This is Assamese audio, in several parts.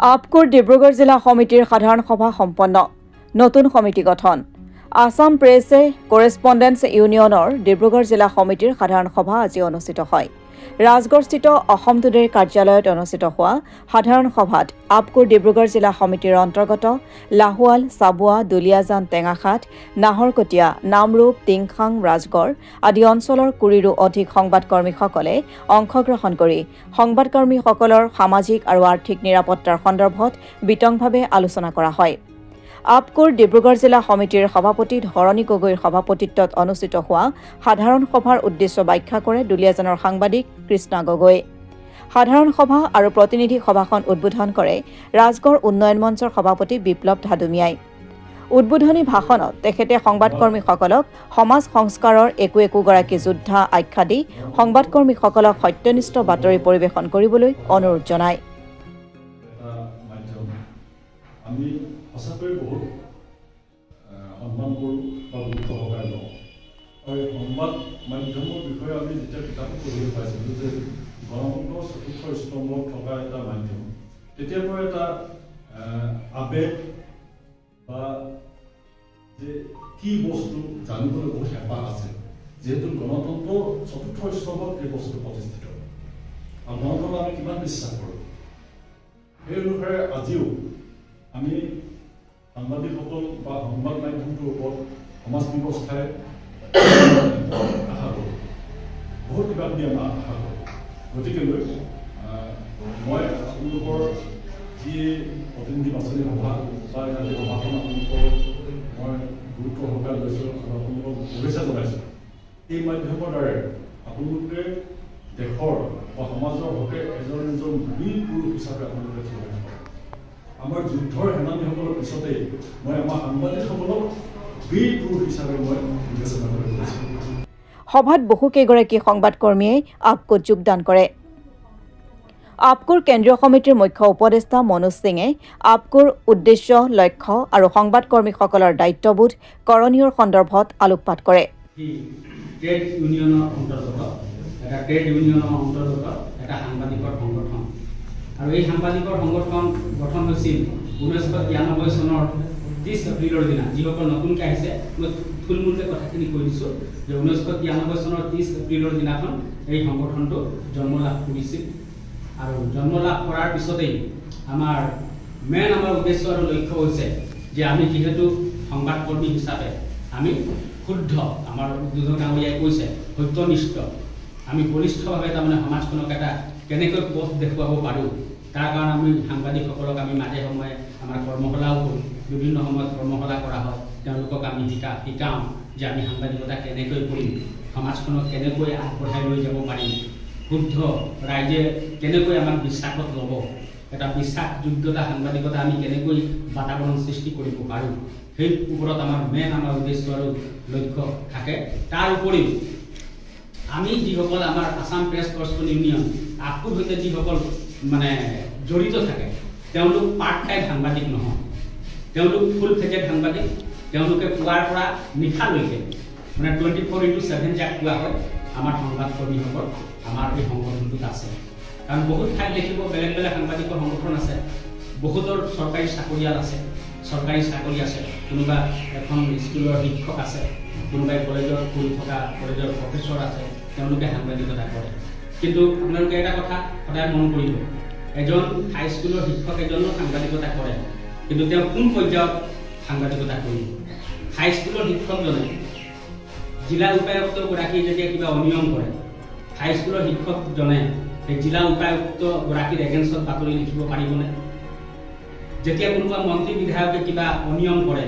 আপকোৰ ডিব্ৰুগড় জিলা সমিতিৰ সাধাৰণ সভা সম্পন্ন নতুন সমিতি গঠন আসাম প্ৰেছ কৰেছপণ্ডেন্স ইউনিয়নৰ ডিব্ৰুগড় জিলা সমিতিৰ সাধাৰণ সভা আজি অনুষ্ঠিত হয় ৰাজগড়স্থিত অসম টুডেৰ কাৰ্যালয়ত অনুষ্ঠিত হোৱা সাধাৰণ সভাত আপকোৰ ডিব্ৰুগড় জিলা সমিতিৰ অন্তৰ্গত লাহুৱাল সাবুৱা দুলিয়াজান টেঙাখাট নাহৰকটীয়া নামৰূপ টিংখাং ৰাজগড় আদি অঞ্চলৰ কুৰিৰো অধিক সংবাদকৰ্মীসকলে অংশগ্ৰহণ কৰি সংবাদকৰ্মীসকলৰ সামাজিক আৰু আৰ্থিক নিৰাপত্তাৰ সন্দৰ্ভত বিতংভাৱে আলোচনা কৰা হয় আপকোৰ ডিব্ৰুগড় জিলা সমিতিৰ সভাপতি ধৰণী গগৈৰ সভাপতিত্বত অনুষ্ঠিত হোৱা সাধাৰণ সভাৰ উদ্দেশ্য ব্যাখ্যা কৰে দুলিয়াজানৰ সাংবাদিক কৃষ্ণা গগৈ সাধাৰণ সভা আৰু প্ৰতিনিধি সভাখন উদ্বোধন কৰে ৰাজগড় উন্নয়ন মঞ্চৰ সভাপতি বিপ্লৱ ধাদুমিয়াই উদ্বোধনী ভাষণত তেখেতে সংবাদকৰ্মীসকলক সমাজ সংস্কাৰৰ একো যোদ্ধা আখ্যা দি সংবাদকৰ্মীসকলক সত্যনিষ্ঠ বাতৰি পৰিৱেশন কৰিবলৈ অনুৰোধ জনায় আমি সঁচাকৈ বহুত সন্মান কৰোঁ বা গুৰুত্ব সহকাৰে লওঁ আৰু সংবাদ মাধ্যমৰ বিষয়ে আমি যেতিয়া কিতাপত পঢ়িবলৈ পাইছিলোঁ যে গণতন্ত্ৰৰ চতুৰ্থ স্তম্ভত থকা এটা মাধ্যম তেতিয়াৰ পৰা এটা আবেগ বা যে কি বস্তু জানিবলৈ বহুত হেঁপাহ আছে যিহেতু গণতন্ত্ৰৰ চতুৰ্থ স্তম্ভত এই বস্তুটো প্ৰতিষ্ঠিত আৰু গণতন্ত্ৰ আমি কিমান বিশ্বাস কৰোঁ সেই অনুসাৰে আজিও আমি সাংবাদিকসকল বা সংবাদ মাধ্যমটোৰ ওপৰত সমাজ ব্যৱস্থাই আশা কৰোঁ বহুত কিবা কিবি আমি আশা কৰোঁ গতিকেলৈ মই আপোনালোকৰ যি প্ৰতিনিধি বাছনি সভা বা আজি সভাখন আপোনালোকৰ মই গুৰুত্ব সহকাৰে লৈছোঁ আৰু আপোনালোকক শুভেচ্ছা জনাইছোঁ এই মাধ্যমৰ দ্বাৰাই আপোনালোকে দেশৰ বা সমাজৰ হকে এজন বীৰ পুৰুষ হিচাপে আপোনালোকে থিয় হৈ থাকে আমাৰ যুদ্ধৰ সেনানীসকলৰ পিছতে মই আমাৰ সাংবাদিকসকলক বীৰ পুৰুষ হিচাপে মই বিবেচনা কৰি লৈছোঁ সভাত বহুকেইগৰাকী সংবাদকৰ্মীয়ে আপকোত যোগদান কৰে আপকোৰ কেন্দ্ৰীয় সমিতিৰ মুখ্য উপদেষ্টা মনোজ সিঙে আপকোৰ উদ্দেশ্য লক্ষ্য আৰু সংবাদকৰ্মীসকলৰ দায়িত্ববোধ কৰণীয়ৰ সন্দৰ্ভত আলোকপাত কৰে ট্ৰেড ইউনিয়নৰ অন্তৰ্গত এটা সাংবাদিকৰ সংগঠন আৰু এই সাংবাদিকৰ সংগঠন গঠন হৈছিল 1993 চনৰ 30 এপ্ৰিলৰ দিনা যিসকল নতুনকৈ আহিছে মই থুলমূলকৈ কথাখিনি কৈ দিছোঁ যে 1993 চনৰ 30 এপ্ৰিলৰ দিনাখন এই সংগঠনটো জন্ম লাভ কৰিছিল আৰু জন্ম লাভ কৰাৰ পিছতেই আমাৰ উদ্দেশ্য আৰু লক্ষ্য হৈছে যে আমি যিহেতু সংবাদকৰ্মী হিচাপে আমি শুদ্ধ আমাৰ দুজন ডাঙৰীয়াই কৈছে সত্যনিষ্ঠ আমি বলিষ্ঠভাৱে তাৰমানে সমাজখনক এটা কেনেকৈ পথ দেখুৱাব পাৰোঁ তাৰ কাৰণে আমি সাংবাদিকসকলক আমি মাজে সময়ে আমাৰ কৰ্মশালাও কৰোঁ বিভিন্ন সময়ত কৰ্মশালা কৰা হয় তেওঁলোকক আমি শিকাওঁ যে আমি সাংবাদিকতা কেনেকৈ কৰিম সমাজখনক কেনেকৈ আগবঢ়াই লৈ যাব পাৰিম শুদ্ধ ৰাইজে কেনেকৈ আমাক বিশ্বাসত ল'ব এটা বিশ্বাসযোগ্যতা সাংবাদিকতা আমি কেনেকৈ বাতাবৰণ সৃষ্টি কৰিব পাৰোঁ সেই ওপৰত আমাৰ উদ্দেশ্য আৰু লক্ষ্য থাকে তাৰ উপৰিও আমি যিসকল আমাৰ আসাম প্ৰেছ কৰেছপণ্ডেন্স ইউনিয়ন আপকোৰ সৈতে যিসকল মানে জড়িত থাকে তেওঁলোক পাৰ্ট টাইম সাংবাদিক নহয় তেওঁলোক ফুল ফেজেড সাংবাদিক তেওঁলোকে পুৱাৰ পৰা নিশালৈকে মানে 24/7 যাক কোৱা হয় আমাৰ সংবাদকৰ্মীসকল আমাৰ এই সংগঠনটোত আছে কাৰণ বহুত ঠাইত দেখিব বেলেগ বেলেগ সাংবাদিকৰ সংগঠন আছে বহুতৰ চৰকাৰী চাকৰিয়াল আছে কোনোবা এখন স্কুলৰ শিক্ষক আছে কোনোবাই কলেজত পঢ়ি থকা কলেজৰ প্ৰফেচৰ আছে তেওঁলোকে সাংবাদিকতা কৰে কিন্তু আপোনালোকে এটা কথা সদায় মন কৰিব এজন হাইস্কুলৰ শিক্ষক এজনো সাংবাদিকতা কৰে কিন্তু তেওঁ কোন পৰ্যায়ত সাংবাদিকতা কৰিব হাইস্কুলৰ শিক্ষকজনে জিলা উপায়ুক্তগৰাকী যেতিয়া কিবা অনিয়ম কৰে হাইস্কুলৰ শিক্ষকজনে সেই জিলা উপায়ুক্তগৰাকীৰ এগেইনষ্টত বাতৰি লিখিব পাৰিবনে যেতিয়া কোনোবা মন্ত্ৰী বিধায়কে কিবা অনিয়ম কৰে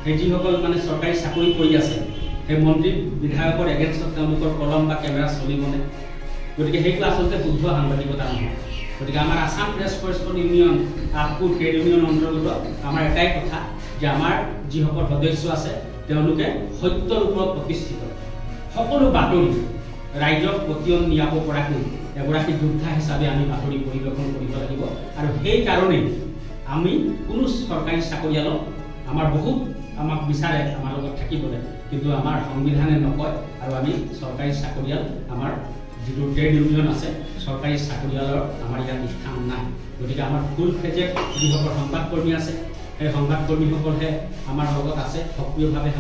সেই যিসকল মানে চৰকাৰী চাকৰি কৰি আছে সেই মন্ত্ৰী বিধায়কৰ এগেইনষ্টত তেওঁলোকৰ কলম বা কেমেৰা চলিবনে গতিকে সেইটো আচলতে শুদ্ধ সাংবাদিকতা নহয় গতিকে আমাৰ আসাম প্ৰেছ কৰেছপণ্ডেন্স ইউনিয়ন আপকোৰ ট্ৰেড ইউনিয়ন অন্তৰ্গত আমাৰ এটাই কথা যে আমাৰ যিসকল সদস্য আছে তেওঁলোকে সত্যৰ ওপৰত প্ৰতিষ্ঠিত সকলো বাতৰি ৰাইজক পতিয়ন নিয়াব পৰাকৈ এগৰাকী যোদ্ধা হিচাপে আমি বাতৰি পৰিৱেশন কৰিব লাগিব আৰু সেই কাৰণেই আমি কোনো চৰকাৰী চাকৰিয়ালক আমাক বিচাৰে আমাৰ লগত থাকিবলৈ কিন্তু আমাৰ সংবিধানে নকয় আৰু আমি চৰকাৰী চাকৰিয়াল আমাৰ যিটো ট্ৰেড ইউনিয়ন আছে চৰকাৰী চাকৰিয়ালৰ আমাৰ ইয়াত স্থান নাই গতিকে আমাৰ ফুল ফ্লেজেড যিসকল সংবাদকৰ্মী আছে সেই সংবাদকৰ্মীসকলহে আমাৰ লগত আছে সক্ৰিয়ভাৱে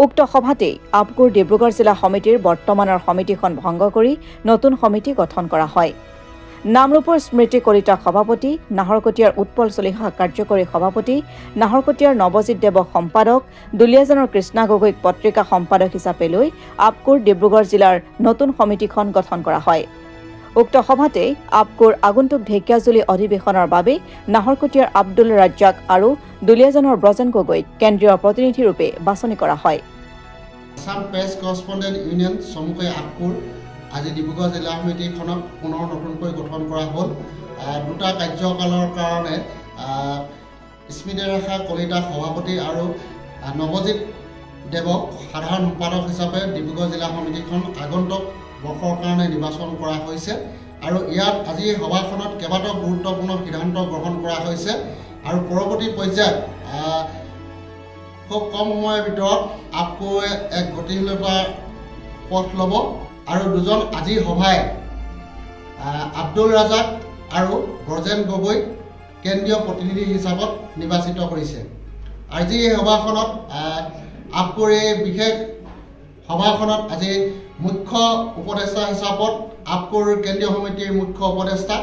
উক্ত সভাতেই আপকুৰ ডিব্ৰুগড় জিলা সমিতিৰ বৰ্তমানৰ সমিতিখন ভংগ কৰি নতুন সমিতি গঠন কৰা হয় নামৰূপৰ স্মৃতি কলিতা সভাপতি নাহৰকটীয়াৰ উৎপল চলিহা কাৰ্যকৰী সভাপতি নাহৰকটীয়াৰ নৱজিৎ দেৱক সম্পাদক দুলিয়াজানৰ কৃষ্ণা গগৈক পত্ৰিকা সম্পাদক হিচাপে লৈ আপকুৰ ডিব্ৰুগড় জিলাৰ নতুন সমিতিখন গঠন কৰা হয় উক্ত সভাতে আপকুৰ আগন্তুক ঢেকিয়াজুলি অধিৱেশনৰ বাবে নাহৰকটীয়াৰ আব্দুল ৰাজ্জাক আৰু দুলিয়াজানৰ ব্ৰজেন গগৈক কেন্দ্ৰীয় প্ৰতিনিধিৰূপে বাছনি কৰা হয় আসাম প্ৰেছ কৰেছপণ্ডেণ্ট ইউনিয়ন চমুকৈ আপকুৰ আজি ডিব্ৰুগড় জিলা সমিতিখনক পুনৰ নতুনকৈ গঠন কৰা হ'ল দুটা কাৰ্যকালৰ কাৰণে স্মৃতি ৰেখা কলিতা সভাপতি আৰু নৱজিৎ দেৱক সাধাৰণ সম্পাদক হিচাপে ডিব্ৰুগড় জিলা সমিতিখন আগন্তুক বৰ্ষৰ কাৰণে নিৰ্বাচন কৰা হৈছে আৰু ইয়াত আজি সভাখনত কেইবাটাও গুৰুত্বপূৰ্ণ সিদ্ধান্ত গ্ৰহণ কৰা হৈছে আৰু পৰৱৰ্তী পৰ্যায়ত খুব কম সময়ৰ ভিতৰত আপকুৱে এক গতিশীলতাৰ পথ ল'ব আৰু দুজন আজি সভাই আব্দুল ৰাজাক আৰু ব্ৰজেন গগৈ কেন্দ্ৰীয় প্ৰতিনিধি হিচাপত নিৰ্বাচিত কৰিছে আজি এই সভাখনত আপকুৰ এই বিশেষ সভাখনত আজি মুখ্য উপদেষ্টা হিচাপত আপকুৰ কেন্দ্ৰীয় সমিতিৰ মুখ্য উপদেষ্টা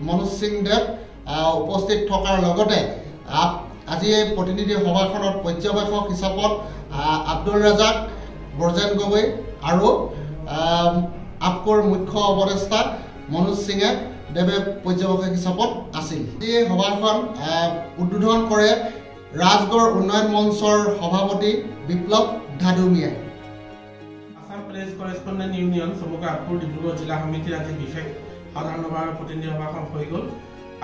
মনোজ সিং দেৱ উপস্থিত থকাৰ লগতে আজি এই প্ৰতিনিধি সভাখনত পৰ্যবেক্ষক হিচাপত আব্দুল ৰাজাক ব্ৰজেন গগৈ আৰু আপকুৰ মুখ্য উপদেষ্টা মনোজ সিঙে দেৱে পৰ্যবেক্ষক হিচাপত আছিল এই সভাখন উদ্বোধন কৰে ৰাজগড় উন্নয়ন মঞ্চৰ সভাপতি বিপ্লৱ ধাদুমিয়াই আসাম প্ৰেছ কৰেছপণ্ডেণ্ট ইউনিয়ন চমুকৈ আপকুৰ ডিব্ৰুগড় জিলা সমিতিৰ আজি বিশেষ সাধাৰণ সভাৰ প্ৰতিনিধি সভাখন হৈ গ'ল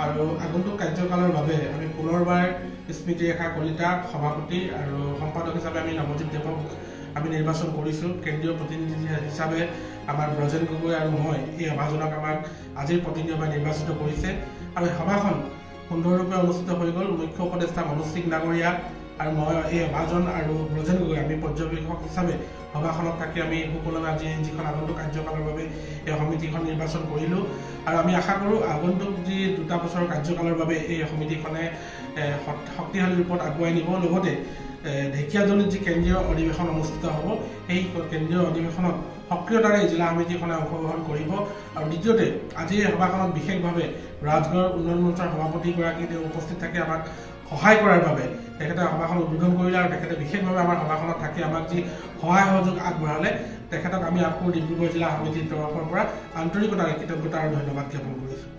আৰু আগন্তুক কাৰ্যকালৰ বাবে আমি পুনৰবাৰ স্মৃতি ৰেখা কলিতা সভাপতি আৰু সম্পাদক হিচাপে আমি নৱজিৎ দেৱক আমি নিৰ্বাচন কৰিছোঁ কেন্দ্ৰীয় প্ৰতিনিধি হিচাপে আমাৰ ব্ৰজেন গগৈ আৰু মই এই সভাজনক আমাক আজিৰ প্ৰতিনিধি সভাই নিৰ্বাচিত কৰিছে আৰু এই সভাখন সুন্দৰৰূপে অনুষ্ঠিত হৈ গ'ল মুখ্য উপদেষ্টা মনোজ সিং ডাঙৰীয়া আৰু মই এই সভাজন আৰু ব্ৰজেন গগৈ আমি পৰ্যবেক্ষক হিচাপে সভাখনত থাকি আমি সুকলমে আজি যিখন আগন্তুক কাৰ্যকালৰ বাবে এই সমিতিখন নিৰ্বাচন কৰিলোঁ আৰু আমি আশা কৰোঁ আগন্তুক যি 2 বছৰৰ কাৰ্যকালৰ বাবে এই সমিতিখনে শক্তিশালী ৰূপত আগুৱাই নিব লগতে ঢেকিয়াজুলিত যি কেন্দ্ৰীয় অধিৱেশন অনুষ্ঠিত হ'ব সেই কেন্দ্ৰীয় অধিৱেশনত সক্ৰিয়তাৰে জিলা সমিতিখনে অংশগ্ৰহণ কৰিব আৰু দ্বিতীয়তে আজি এই সভাখনত বিশেষভাৱে ৰাজগড় উন্নয়ন মঞ্চৰ সভাপতিগৰাকী তেওঁ উপস্থিত থাকি আমাক সহায় কৰাৰ বাবে তেখেতে সভাখন উদ্বোধন কৰিলে আৰু তেখেতে বিশেষভাৱে আমাৰ সভাখনত থাকি আমাক যি সহায় সহযোগ আগবঢ়ালে তেখেতক আমি আপকুৰ ডিব্ৰুগড় জিলা সমিতিৰ তৰফৰ পৰা আন্তৰিকতাৰে কৃতজ্ঞতা আৰু ধন্যবাদ জ্ঞাপন কৰিছোঁ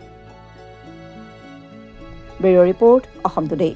ব্যুৰ ৰিপৰ্ট অসম টুডে।